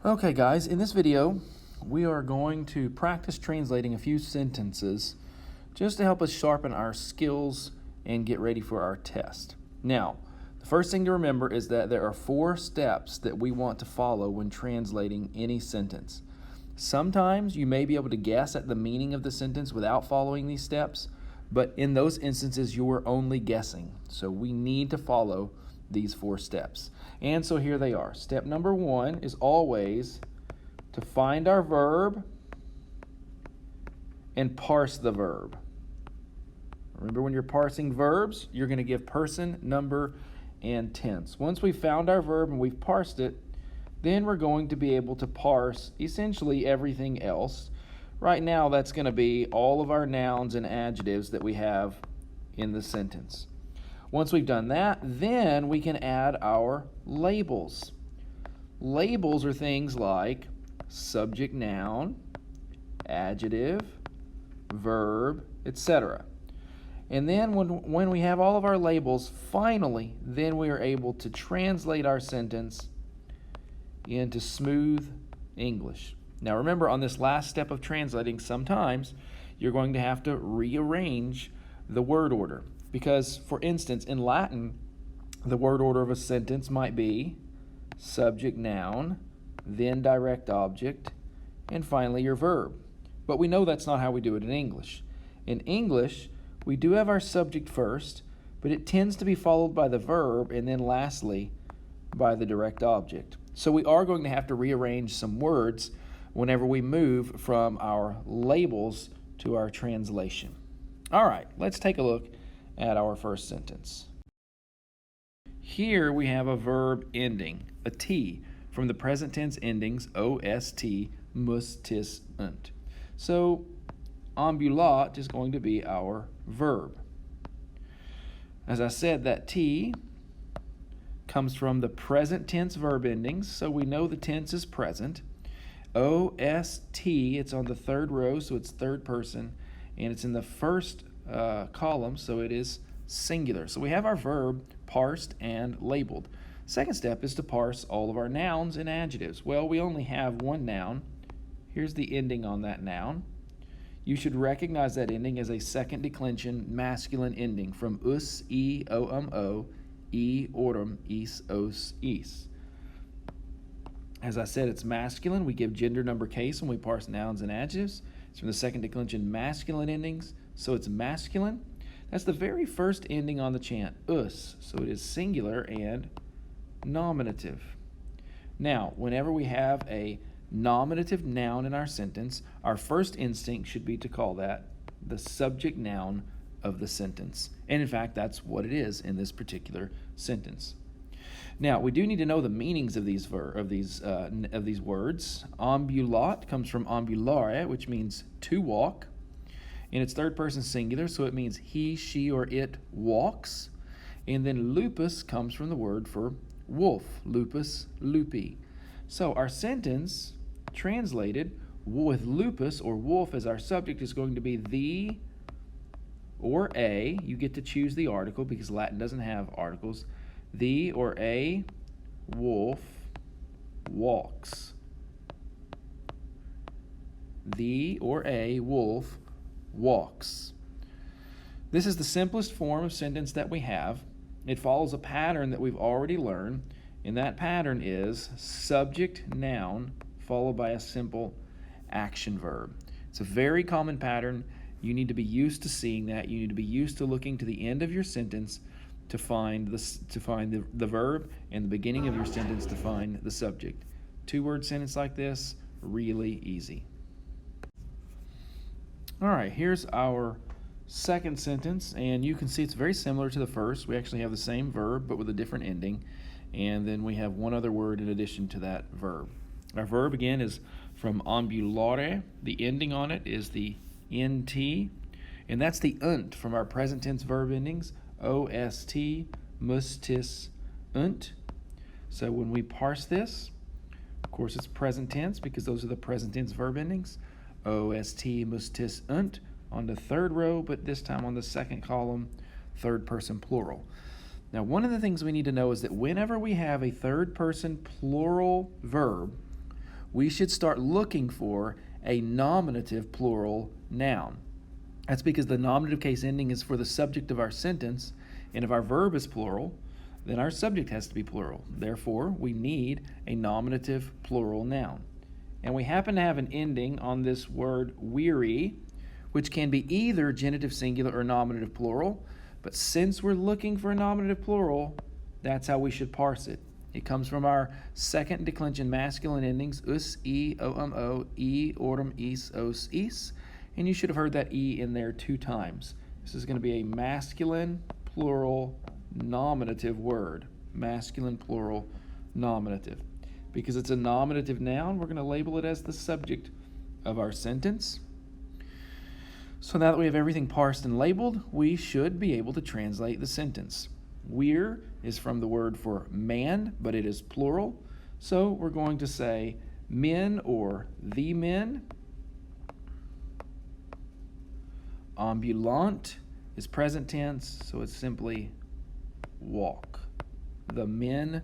Okay guys, in this video we are going to practice translating a few sentences just to help us sharpen our skills and get ready for our test. Now, the first thing to remember is that there are 4 steps that we want to follow when translating any sentence. Sometimes you may be able to guess at the meaning of the sentence without following these steps, but in those instances you're only guessing. So we need to follow these 4 steps. And so here they are. Step number 1 is always to find our verb and parse the verb. Remember, when you're parsing verbs, you're going to give person, number, and tense. Once we've found our verb and we've parsed it, then we're going to be able to parse essentially everything else. Right now, that's going to be all of our nouns and adjectives that we have in the sentence. Once we've done that, then we can add our labels. Labels are things like subject, noun, adjective, verb, etc. And then when we have all of our labels, finally, then we are able to translate our sentence into smooth English. Now remember, on this last step of translating, sometimes you're going to have to rearrange the word order. Because, for instance, in Latin, the word order of a sentence might be subject, noun, then direct object, and finally your verb. But we know that's not how we do it in English. In English, we do have our subject first, but it tends to be followed by the verb, and then lastly, by the direct object. So we are going to have to rearrange some words whenever we move from our labels to our translation. All right, let's take a look at our first sentence. Here we have a verb ending, a T, from the present tense endings ost, muss, tis, unt. So ambulat is going to be our verb. As I said, that T comes from the present tense verb endings, so we know the tense is present. Ost, it's on the 3rd row, so it's third person, and it's in the first column, so it is singular. So we have our verb parsed and labeled. Second step is to parse all of our nouns and adjectives. Well, we only have one noun. Here's the ending on that noun. You should recognize that ending as a second declension masculine ending from us, e, o, e, orum, is, os, is. As I said, it's masculine. We give gender, number, case when we parse nouns and adjectives. It's from the second declension masculine endings, so it's masculine. That's the very first ending on the chant, us, so it is singular and nominative. Now, whenever we have a nominative noun in our sentence, our first instinct should be to call that the subject noun of the sentence. And in fact, that's what it is in this particular sentence. Now, we do need to know the meanings of these words. Ambulat comes from ambulare, which means to walk. And it's third person singular, so it means he, she, or it walks. And then lupus comes from the word for wolf, lupus, lupi. So our sentence translated with lupus or wolf as our subject is going to be the or a. You get to choose the article because Latin doesn't have articles. The or a wolf walks. The or a wolf walks. This is the simplest form of sentence that we have. It follows a pattern that we've already learned, and that pattern is subject, noun, followed by a simple action verb. It's a very common pattern. You need to be used to seeing that. You need to be used to looking to the end of your sentence to find the verb, and the beginning of your sentence to find the subject. 2-word sentence like this, really easy. All right, here's our second sentence, and you can see it's very similar to the first. We actually have the same verb, but with a different ending, and then we have one other word in addition to that verb. Our verb, again, is from ambulare. The ending on it is the nt, and that's the unt from our present tense verb endings, ost, muss, tis, unt. So when we parse this, of course it's present tense because those are the present tense verb endings. Ost, muss, tis, unt on the 3rd row, but this time on the 2nd column, third person plural. Now, one of the things we need to know is that whenever we have a third person plural verb, we should start looking for a nominative plural noun. That's because the nominative case ending is for the subject of our sentence, and if our verb is plural, then our subject has to be plural. Therefore, we need a nominative plural noun. And we happen to have an ending on this word weary, which can be either genitive singular or nominative plural. But since we're looking for a nominative plural, that's how we should parse it. It comes from our second declension masculine endings, us, e, o, e, orem, is, os, is. And you should have heard that e in there 2 times. This is going to be a masculine plural nominative word. Masculine plural nominative. Because it's a nominative noun, we're going to label it as the subject of our sentence. So now that we have everything parsed and labeled, we should be able to translate the sentence. We're is from the word for man, but it is plural. So we're going to say men or the men. Ambulant is present tense, so it's simply walk. The men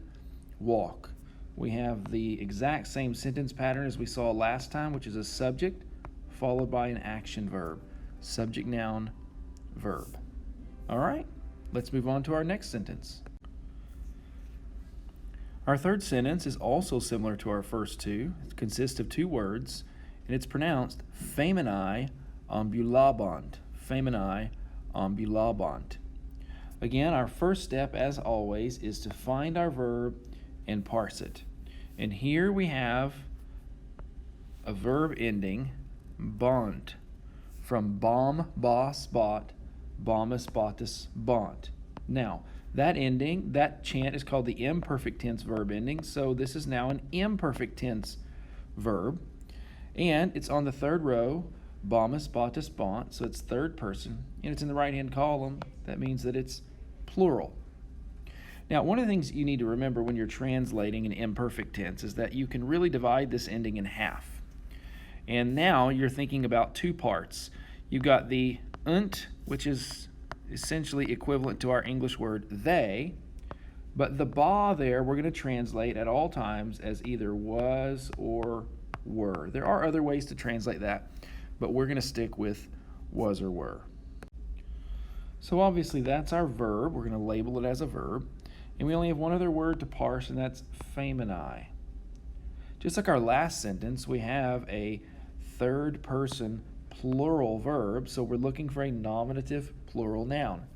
walk. We have the exact same sentence pattern as we saw last time, which is a subject followed by an action verb. Subject, noun, verb. All right, let's move on to our next sentence. Our third sentence is also similar to our first two. It consists of 2 words, and it's pronounced femini ambulabant. Femini ambulabant. Again, our first step, as always, is to find our verb and parse it. And here we have a verb ending, bont, from bom, bos, bot, bomus, botus, bont. Now, that ending, that chant is called the imperfect tense verb ending, so this is now an imperfect tense verb. And it's on the 3rd row, bomus, botus, bont, so it's 3rd person, and it's in the right-hand column. That means that it's plural. Now, one of the things you need to remember when you're translating an imperfect tense is that you can really divide this ending in half. And now you're thinking about 2 parts. You've got the unt, which is essentially equivalent to our English word they, but the ba there we're going to translate at all times as either was or were. There are other ways to translate that, but we're going to stick with was or were. So obviously that's our verb. We're going to label it as a verb. And we only have one other word to parse, and that's femini. Just like our last sentence, we have a 3rd person plural verb, so we're looking for a nominative plural noun.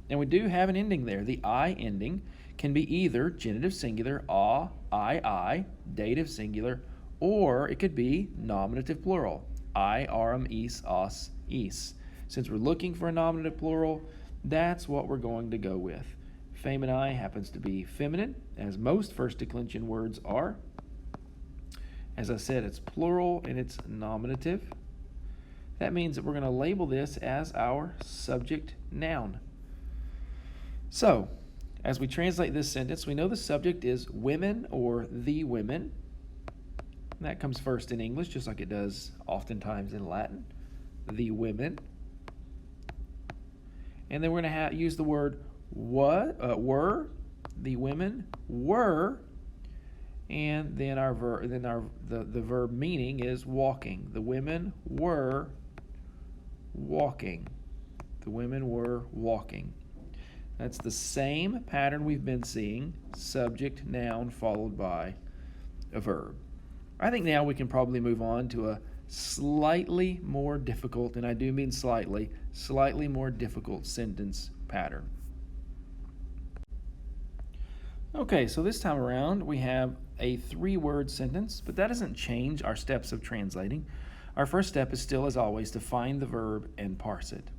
And we do have an ending there. The I ending can be either genitive singular, I, dative singular, or it could be nominative plural, I, arm, is, os, is. Since we're looking for a nominative plural, that's what we're going to go with. Femini happens to be feminine, as most first declension words are. As I said, it's plural and it's nominative. That means that we're going to label this as our subject noun. So, as we translate this sentence, we know the subject is women or the women. And that comes first in English, just like it does oftentimes in Latin. The women. And then we're going to use the word were. The women were. And then the verb meaning is walking. The women were walking. The women were walking. That's the same pattern we've been seeing, subject, noun, followed by a verb. I think now we can probably move on to a slightly more difficult, and I do mean slightly more difficult sentence pattern. Okay, so this time around we have a 3-word sentence, but that doesn't change our steps of translating. Our first step is still, as always, to find the verb and parse it.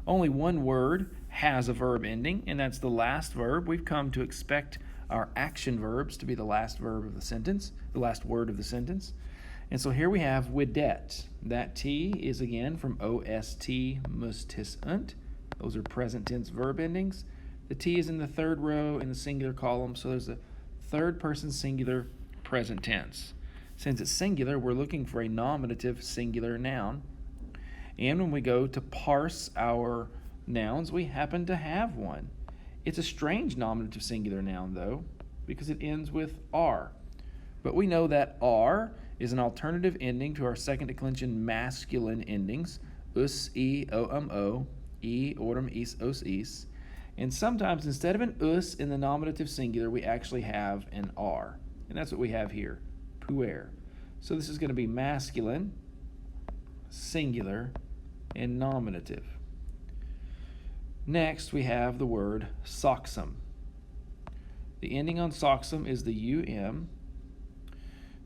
Only one word has a verb ending, and that's the last verb. We've come to expect our action verbs to be the last verb of the sentence, the last word of the sentence. And so here we have widet. That T is again from OST, mustis unt. Those are present tense verb endings. The T is in the 3rd row in the singular column, so there's a 3rd person singular present tense. Since it's singular, we're looking for a nominative singular noun. And when we go to parse our nouns, we happen to have one. It's a strange nominative singular noun, though, because it ends with R. But we know that R is an alternative ending to our second declension masculine endings, us, e, o, e, orem, is, os, is. And sometimes instead of an us in the nominative singular, we actually have an r. And that's what we have here, puer. So this is going to be masculine, singular, and nominative. Next, we have the word soxum. The ending on soxum is the um.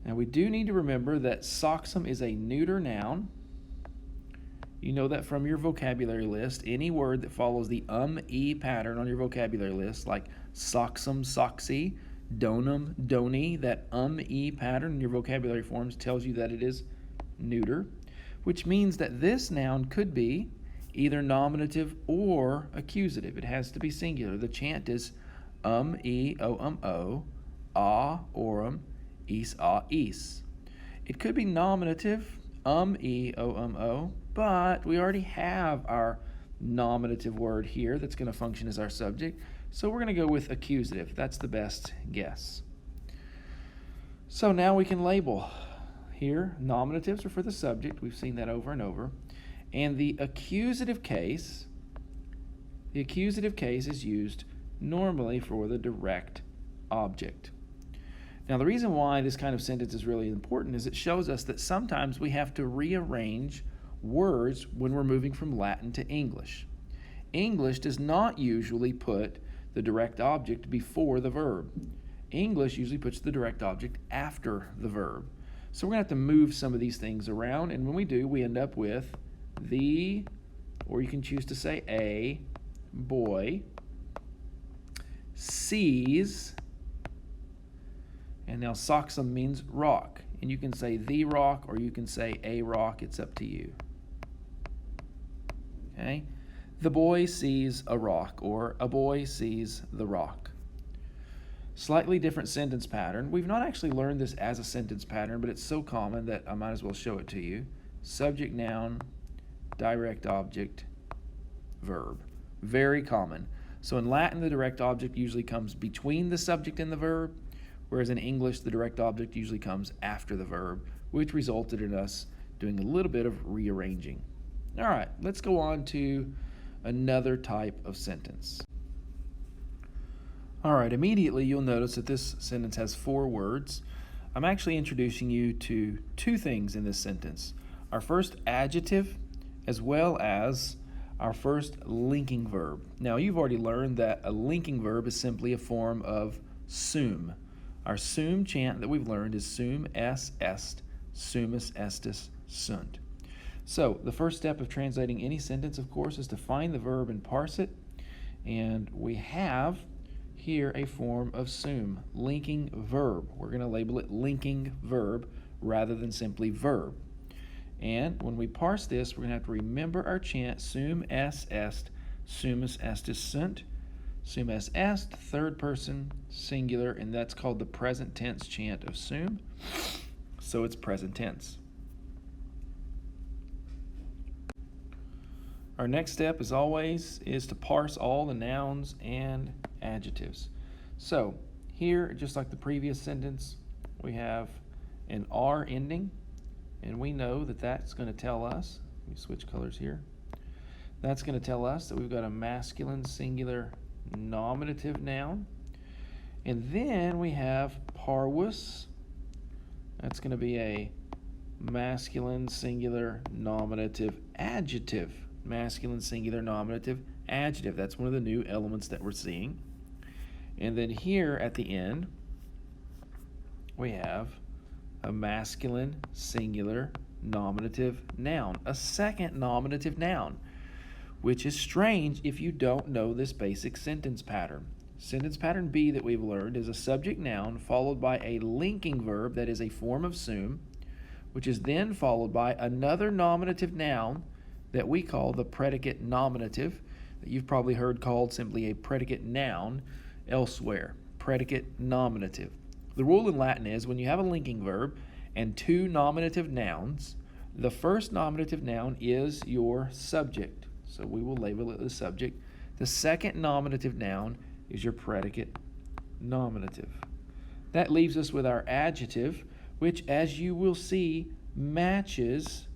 Now we do need to remember that soxum is a neuter noun. You know that from your vocabulary list. Any word that follows the e pattern on your vocabulary list, like soxum, soxy, donum, doni, that e pattern in your vocabulary forms tells you that it is neuter, which means that this noun could be either nominative or accusative. It has to be singular. The chant is e, o, a, orem, is, a, is. It could be nominative, e, o, but we already have our nominative word here that's going to function as our subject, so we're going to go with accusative. That's the best guess. So now we can label. Here, nominatives are for the subject. We've seen that over and over. And the accusative case is used normally for the direct object. Now, the reason why this kind of sentence is really important is it shows us that sometimes we have to rearrange words when we're moving from Latin to English. English does not usually put the direct object before the verb. English usually puts the direct object after the verb. So we're going to have to move some of these things around, and when we do, we end up with the, or you can choose to say a, boy, sees, and now soxum means rock, and you can say the rock or you can say a rock, it's up to you. Okay? The boy sees a rock, or a boy sees the rock. Slightly different sentence pattern. We've not actually learned this as a sentence pattern, but it's so common that I might as well show it to you. Subject, noun, direct object, verb. Very common. So in Latin, the direct object usually comes between the subject and the verb, whereas in English, the direct object usually comes after the verb, which resulted in us doing a little bit of rearranging. All right, let's go on to another type of sentence. All right, immediately you'll notice that this sentence has 4 words. I'm actually introducing you to 2 things in this sentence. Our first adjective, as well as our first linking verb. Now, you've already learned that a linking verb is simply a form of sum. Our sum chant that we've learned is sum es est, sumus estis sunt. So the first step of translating any sentence, of course, is to find the verb and parse it. And we have here a form of sum, linking verb. We're going to label it linking verb rather than simply verb. And when we parse this, we're going to have to remember our chant, sum es est, sumus estis sunt. Sum es est, third person, singular, and that's called the present tense chant of sum. So it's present tense. Our next step, as always, is to parse all the nouns and adjectives. So here, just like the previous sentence, we have an R ending, and we know that that's going to tell us, let me switch colors here, that's going to tell us that we've got a masculine singular nominative noun. And then we have parvus, that's going to be a masculine singular nominative adjective. Masculine singular nominative adjective. That's one of the new elements that we're seeing. And then here at the end, we have a masculine singular nominative noun, a second nominative noun, which is strange if you don't know this basic sentence pattern. Sentence pattern B that we've learned is a subject noun followed by a linking verb that is a form of sum, which is then followed by another nominative noun that we call the predicate nominative, that you've probably heard called simply a predicate noun elsewhere. Predicate nominative. The rule in Latin is when you have a linking verb and 2 nominative nouns, the first nominative noun is your subject. So we will label it the subject. The second nominative noun is your predicate nominative. That leaves us with our adjective, which, as you will see, matches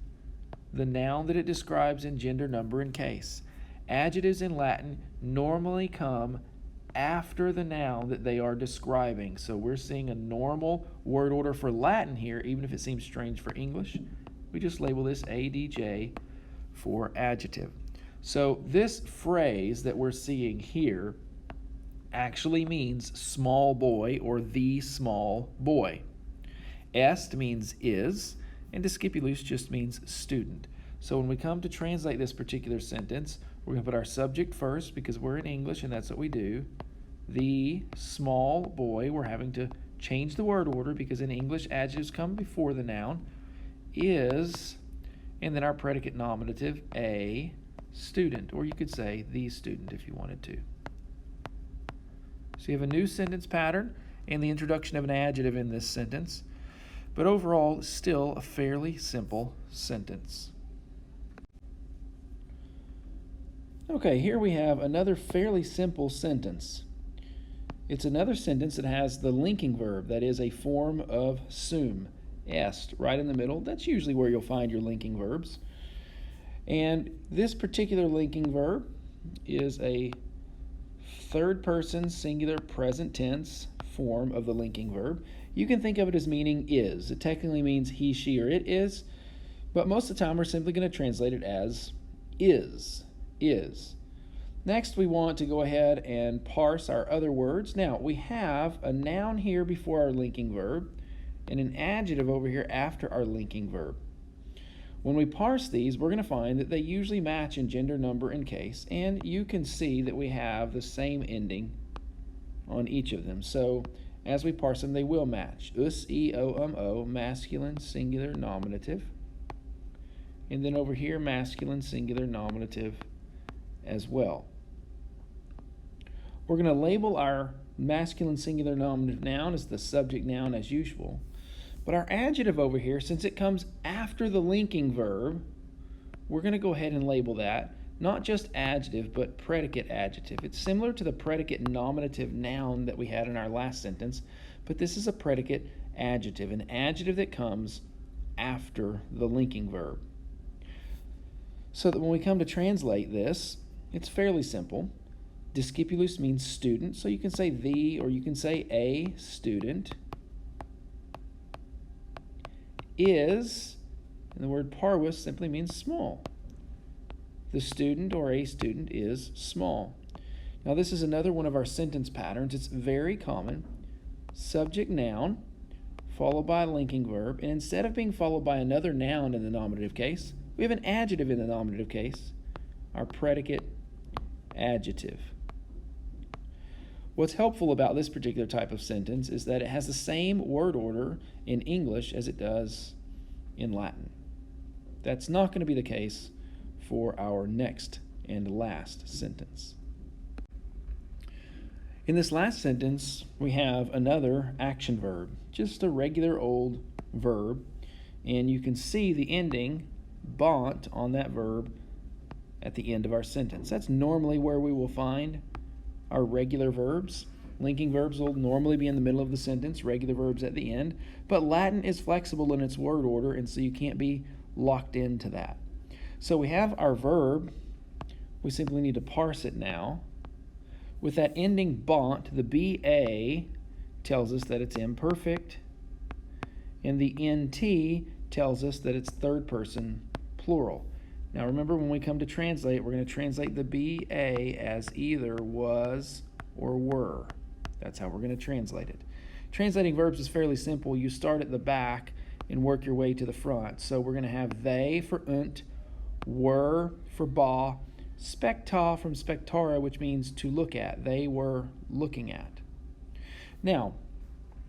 the noun that it describes in gender, number, and case. Adjectives in Latin normally come after the noun that they are describing. So we're seeing a normal word order for Latin here, even if it seems strange for English. We just label this ADJ for adjective. So this phrase that we're seeing here actually means small boy or the small boy. Est means is, and discipulus just means student. So when we come to translate this particular sentence, we're going to put our subject first because we're in English and that's what we do. The small boy, we're having to change the word order because in English adjectives come before the noun, is, and then our predicate nominative, a student, or you could say the student if you wanted to. So you have a new sentence pattern and the introduction of an adjective in this sentence, but overall still a fairly simple sentence. Okay, here we have another fairly simple sentence. It's another sentence that has the linking verb, that is a form of sum, est, right in the middle. That's usually where you'll find your linking verbs. And this particular linking verb is a third person singular present tense form of the linking verb. You can think of it as meaning is. It technically means he, she, or it is, but most of the time we're simply going to translate it as is. Next, we want to go ahead and parse our other words. Now, we have a noun here before our linking verb and an adjective over here after our linking verb. When we parse these, we're going to find that they usually match in gender, number, and case, and you can see that we have the same ending on each of them. So, as we parse them, they will match. Us, e, o, masculine, singular, nominative. And then over here, masculine, singular, nominative as well. We're going to label our masculine singular nominative noun as the subject noun as usual. But our adjective over here, since it comes after the linking verb, we're going to go ahead and label that not just adjective, but predicate adjective. It's similar to the predicate nominative noun that we had in our last sentence, but this is a predicate adjective, an adjective that comes after the linking verb. So that when we come to translate this, it's fairly simple. Discipulus means student, so you can say the or you can say a student. Is, and the word parvus simply means small. The student or a student is small. Now this is another one of our sentence patterns. It's very common. Subject noun followed by a linking verb, and instead of being followed by another noun in the nominative case, we have an adjective in the nominative case, our predicate adjective. What's helpful about this particular type of sentence is that it has the same word order in English as it does in Latin. That's not going to be the case for our next and last sentence. In this last sentence, we have another action verb, just a regular old verb, and you can see the ending bont on that verb at the end of our sentence. That's normally where we will find our regular verbs. Linking verbs will normally be in the middle of the sentence, regular verbs at the end, but Latin is flexible in its word order, and so you can't be locked into that. So we have our verb. We simply need to parse it now. With that ending bont, the BA tells us that it's imperfect, and the NT tells us that it's third person plural. Now remember, when we come to translate, we're going to translate the BA as either was or were. That's how we're going to translate it. Translating verbs is fairly simple. You start at the back and work your way to the front. So we're going to have they for unt, were for ba, specta from spectara, which means to look at. They were looking at. Now,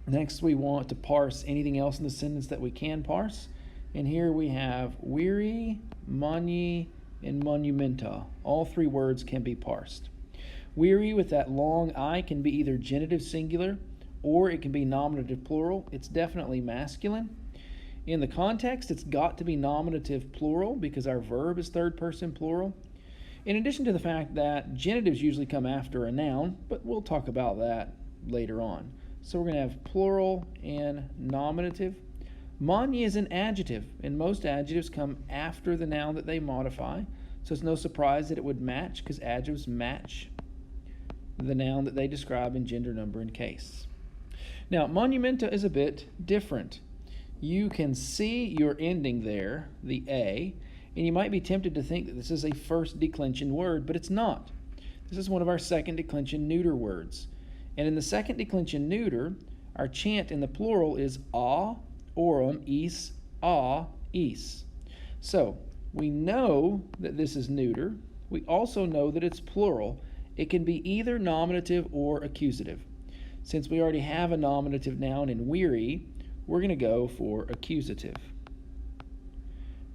next we want to parse anything else in the sentence that we can parse. And here we have weary, moni, and monumenta. All three words can be parsed. Weary with that long I can be either genitive singular or it can be nominative plural. It's definitely masculine. In the context, it's got to be nominative plural because our verb is third person plural. In addition to the fact that genitives usually come after a noun, but we'll talk about that later on. So we're going to have plural and nominative. Many is an adjective, and most adjectives come after the noun that they modify. So it's no surprise that it would match, because adjectives match the noun that they describe in gender, number, and case. Now, monumenta is a bit different. You can see your ending there, the A, and you might be tempted to think that this is a first declension word, but it's not. This is one of our second declension neuter words. And in the second declension neuter, our chant in the plural is a, orum, is, a, is. So, we know that this is neuter. We also know that it's plural. It can be either nominative or accusative. Since we already have a nominative noun in weary, we're going to go for accusative.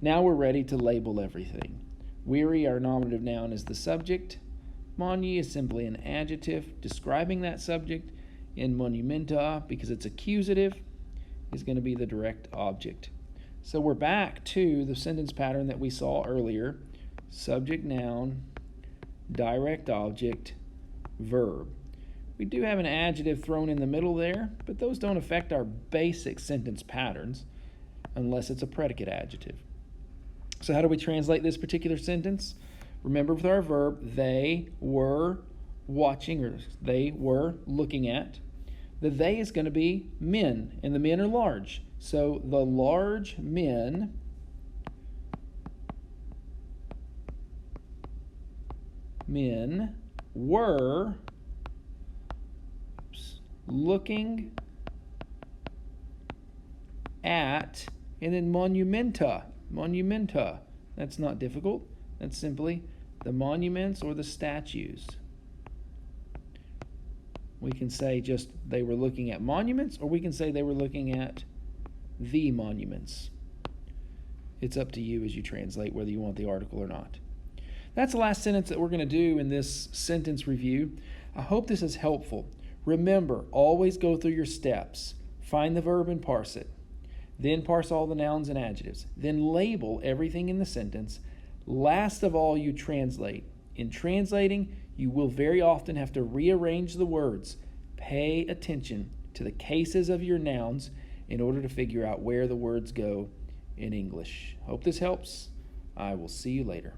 Now we're ready to label everything. Weary, our nominative noun, is the subject. Moni is simply an adjective describing that subject. And monumenta, because it's accusative, is going to be the direct object. So we're back to the sentence pattern that we saw earlier. Subject, noun, direct object, verb. We do have an adjective thrown in the middle there, but those don't affect our basic sentence patterns unless it's a predicate adjective. So how do we translate this particular sentence? Remember, with our verb, they were watching, or they were looking at. The they is going to be men, and the men are large. So the large men were looking at, and then monumenta. That's not difficult. That's simply the monuments or the statues. We can say just they were looking at monuments, or we can say they were looking at the monuments. It's up to you as you translate whether you want the article or not. That's the last sentence that we're going to do in this sentence review. I hope this is helpful. Remember, always go through your steps. Find the verb and parse it. Then parse all the nouns and adjectives. Then label everything in the sentence. Last of all, you translate. In translating, you will very often have to rearrange the words. Pay attention to the cases of your nouns in order to figure out where the words go in English. Hope this helps. I will see you later.